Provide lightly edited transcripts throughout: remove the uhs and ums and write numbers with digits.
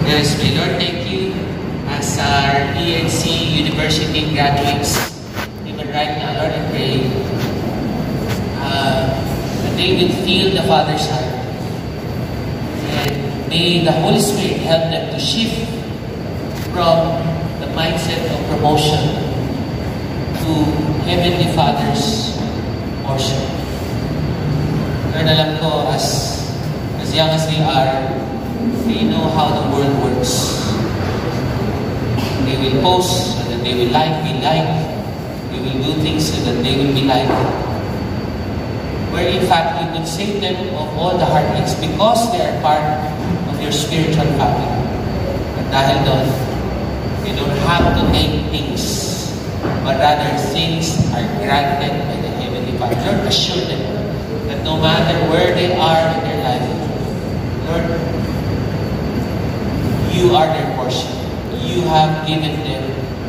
Yes, may Lord, thank you as our ENC University graduates. Even right now, Lord, I pray that they will feel the Father's heart. And may the Holy Spirit help them to shift from the mindset of promotion to Heavenly Father's portion. Lord, alam ko, as young as they are, they know how the world works. They will post so that they will be liked. They will do things so that they will be liked. Where in fact, you could save them of all the heartaches because they are part of your spiritual family. At dahil doon, they don't have to take things, but rather things are granted by the Heavenly Father. Lord, assure them that no matter where they are in their life, Lord, you are their portion. You have given them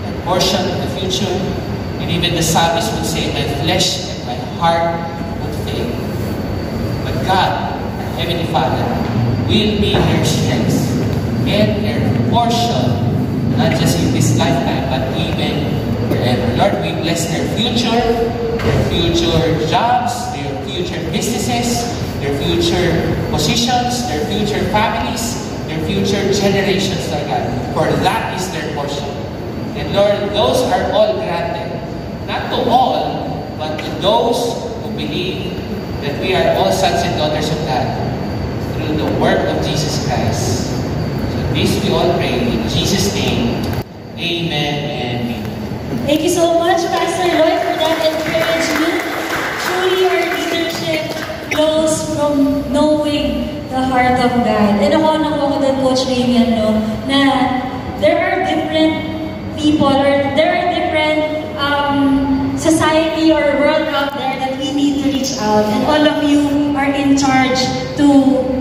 a portion in the future. And even the psalmist would say, my flesh and my heart would fail. But God, our Heavenly Father, will be their strength and their portion, not just in this lifetime, but even forever. Lord, we bless their future jobs, their future businesses, their future positions, their future families, their future generations, Lord God. For that is their portion. And Lord, those are all granted. Not to all, but to those who believe that we are all sons and daughters of God through the work of Jesus Christ. So this we all pray in Jesus' name. Amen and amen. Thank you so much, Pastor Lloyd, for that encouragement. Truly, our leadership flows from knowing the heart of God. And ako din, Coach Ramian, no, na there are different people or there are different society or world out there that we need to reach out. And all of you are in charge to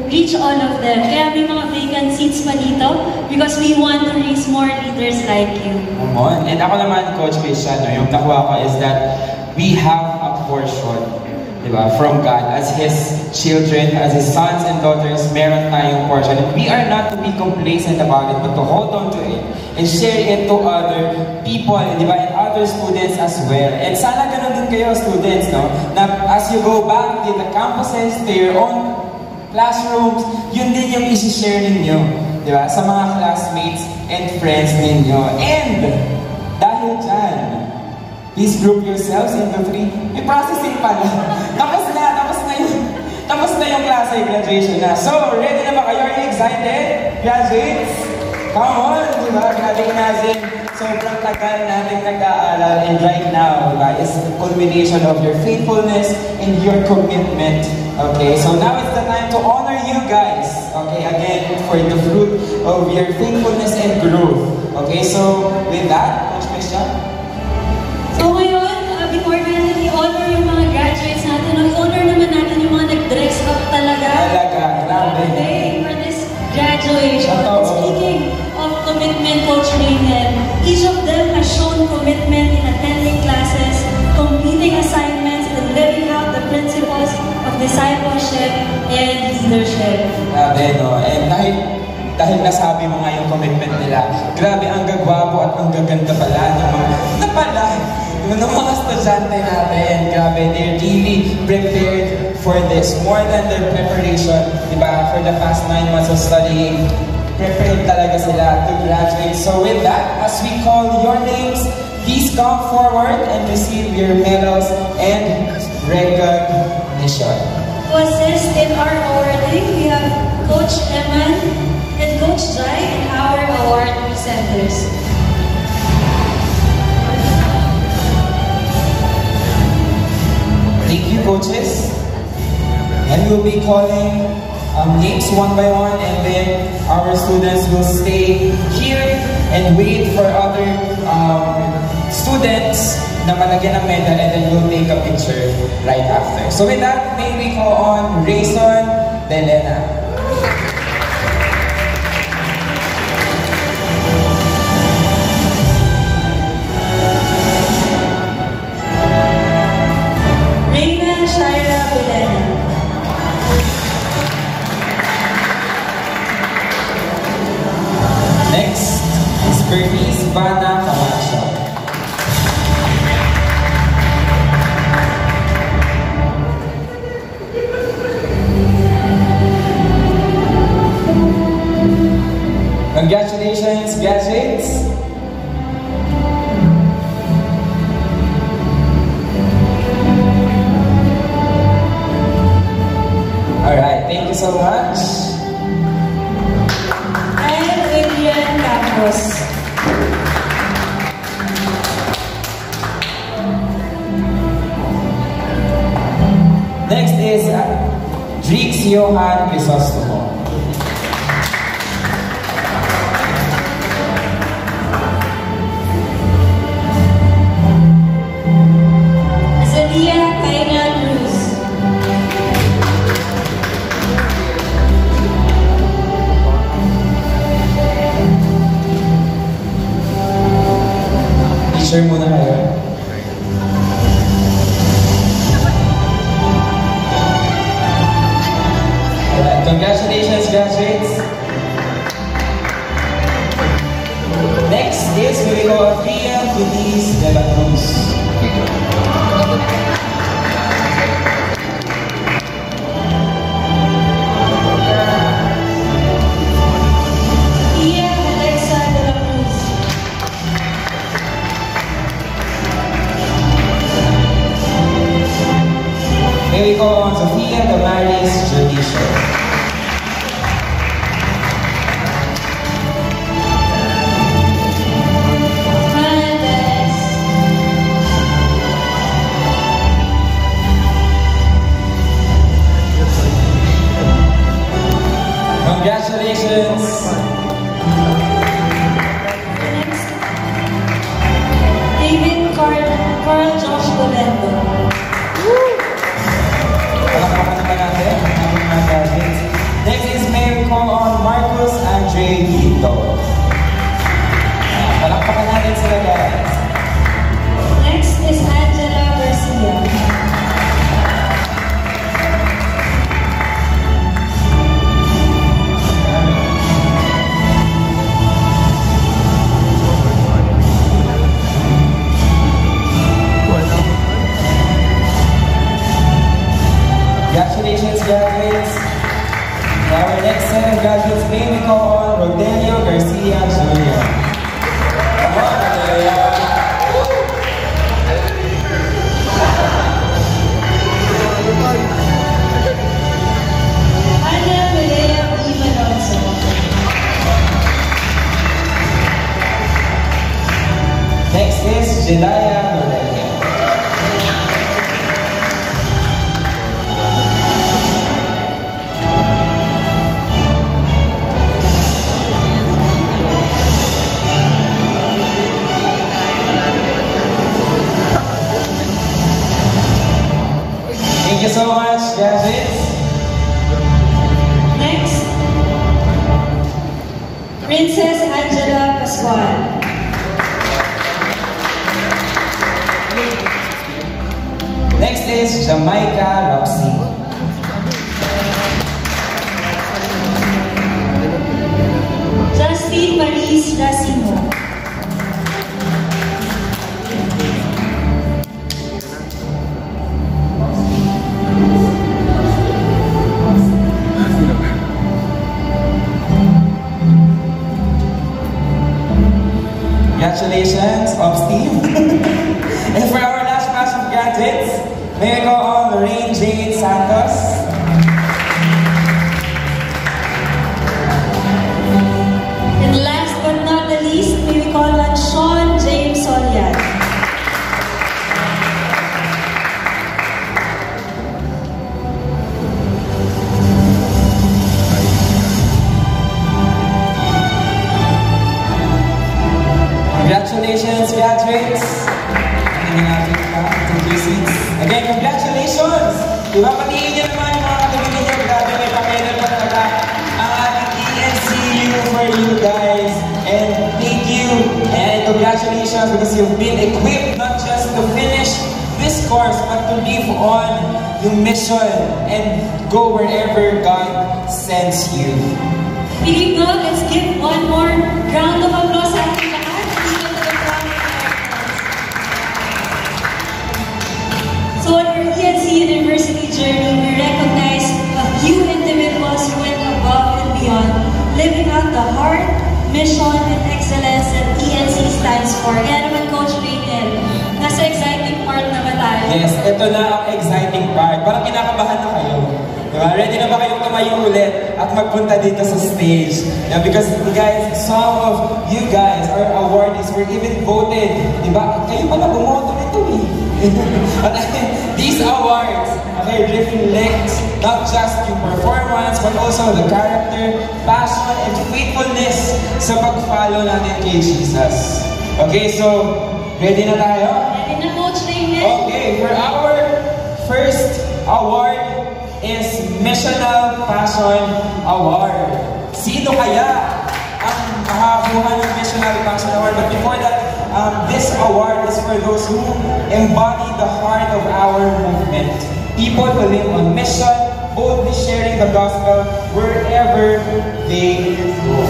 reach all of them. Kaya may mga vacant seats pa dito because we want to raise more leaders like you. Come on. And ako naman, Coach Christian, no, yung nakuha ko is that we have a portion, diba, from God. As His children, as His sons and daughters, meron tayong portion. And we are not to be complacent about it, but to hold on to it and share it to other people, diba, and other students as well. And sana ganun din kayo, students, no, na as you go back to the campuses, to your own classrooms, yun din yung isi-share ninyo, diba, sa mga classmates and friends ninyo. And dahil dyan, please group yourselves into 3. May processing pala. Tapos na yung klase, graduation na. So, ready na ba kayo? Are you excited? Graduates? Come on, di ba? Grabe imagine, sobrang tagal natin nag-aaral. And right now, diba, is the culmination of your faithfulness and your commitment. Okay, so now it's the time to honor you guys. Okay, again, for the fruit of your faithfulness and growth. Okay, so with that, Coach Christian? So ngayon, before natin i-honor yung mga graduates natin, i-honor naman natin yung mga nag-dress up talaga. Grabe. Okay, for this graduation. Speaking of commitment, Coach Ramian, each of them has shown commitment in attending classes, completing assignments, and living out the principles of discipleship and leadership. Grabe, no? And dahil nasabi mo nga yung commitment nila, grabe, ang gagwapo at ang gaganda pala ng mga estudyante natin. Grabe, they're really prepared for this. More than their preparation, diba? For the past 9 months of studying, prepared talaga sila to graduate. So with that, as we call your names, please come forward and receive your medals and recognition. To assist in our awarding, we have Coach Eman and Coach Jai and our award presenters. Thank you, coaches. And we'll be calling names one by one, and then our students will stay here and wait for other students na malagyan ng medal, and then we'll take a picture right after. So with that, may we call on Rayson Delena. Bernice Vana Camacho. Congratulations, graduates! Alright, thank you so much. And Adrian Campos. Next is Drix Johan Crisostomo. Azalia Kaina Cruz. Teacher muna kayo. Alright, congratulations, graduates. Next is we will go Ria Feliz de la Cruz. Ia Alexa de la Cruz. May we go on Sofia Damaris Judicial. Hernandez. Congratulations. Next, David Carl Josh Golendo. Palakpakan naman natin ang mga graduates. Next is may we call on Marcos Andre Guito. Palakpakan natin sila, guys. Next is Angela Garcia. Congratulations, graduates. Our next set of graduates may we call on Rodelio Garcia Jr. Come on, Rodelio. Ana Melea B. Manonso. Next is Jelaya Rodelio. Thank you so much, graduates. Next, Princess Angela Pascual. Next is Jamaica Roxy. Justine Maris Racimo. Congratulations, Steve. And for our last batch of graduates, may we go on Lorraine Jade Santos. And last but not the least, may we call on Sean James Solian. Congratulations, graduates. Again, congratulations! Diba patingin niyo naman yung mga katabi ninyo, grabe may pakailan pa talaga ang ating ENCU for you guys. And thank you and congratulations because you've been equipped not just to finish this course but to live on your mission and go wherever God sends you. Believe not, let's give one more round of applause sa ating lahat. So on your ENC University journey, we recognize a few individuals who went above and beyond, living out the heart, mission, and excellence that ENC stands for. Kaya naman, Coach Rainiel, nasa exciting part na ba tayo? Yes, ito na ang exciting part. Parang kinakabahan na kayo. Diba? Ready na ba kayong tumayo ulit at magpunta dito sa stage? Yeah, because guys, some of you guys are awardees were even voted. Diba? Kayo pala bumoto nito eh. These awards, okay, reflect not just yung performance, but also the character, passion, and faithfulness sa pag-follow natin kay Jesus. Okay, so, ready na tayo? Ready na, Coach Rainiel? Okay, for our first award is Missional Passion Award. Sino kaya ang makakuha ng Missional Passion Award? But before that, this award is for those who embody the heart of our movement. People who live on mission, boldly sharing the gospel wherever they go.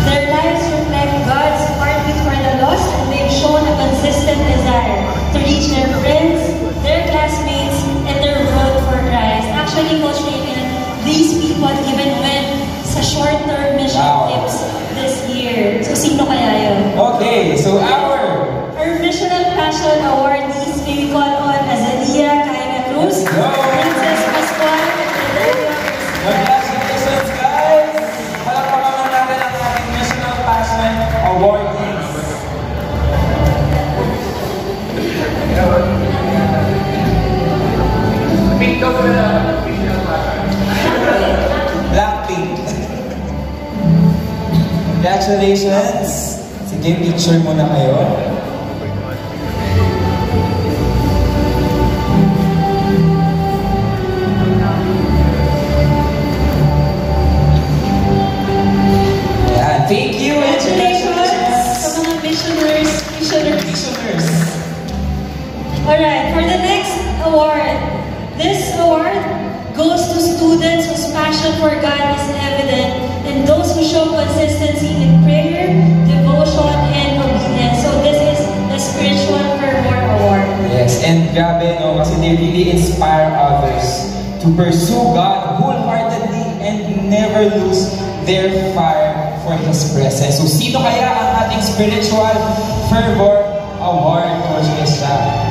Their lives reflect God's heartbeat for the lost, and they've shown a consistent desire to reach their friends, their classmates, and their world for Christ. Actually, Coach Rainiel, these people even went sa short-term mission trips this year. So, sino kaya yun? Okay, so our Missional Passion Awardees may we call on Azalia Kaina Cruz, Princess Pascual, and Valeria. congratulations, guys! Palakpakan na natin ang ating Missional Passion Awardees. Blackpink. Congratulations! Sige, picture muna kayo. Thank you and Congratulations sa mga missioners. Alright, for the next award, this award goes to students whose passion for God is evident and those who show consistency in prayer, devotion, and obedience. So this is the Spiritual Fervor Award. Yes, and grabe, no, kasi they really inspire others to pursue God wholeheartedly and never lose their fire for His presence. So, sino kaya ang ating Spiritual Fervor Award, Coach Esra?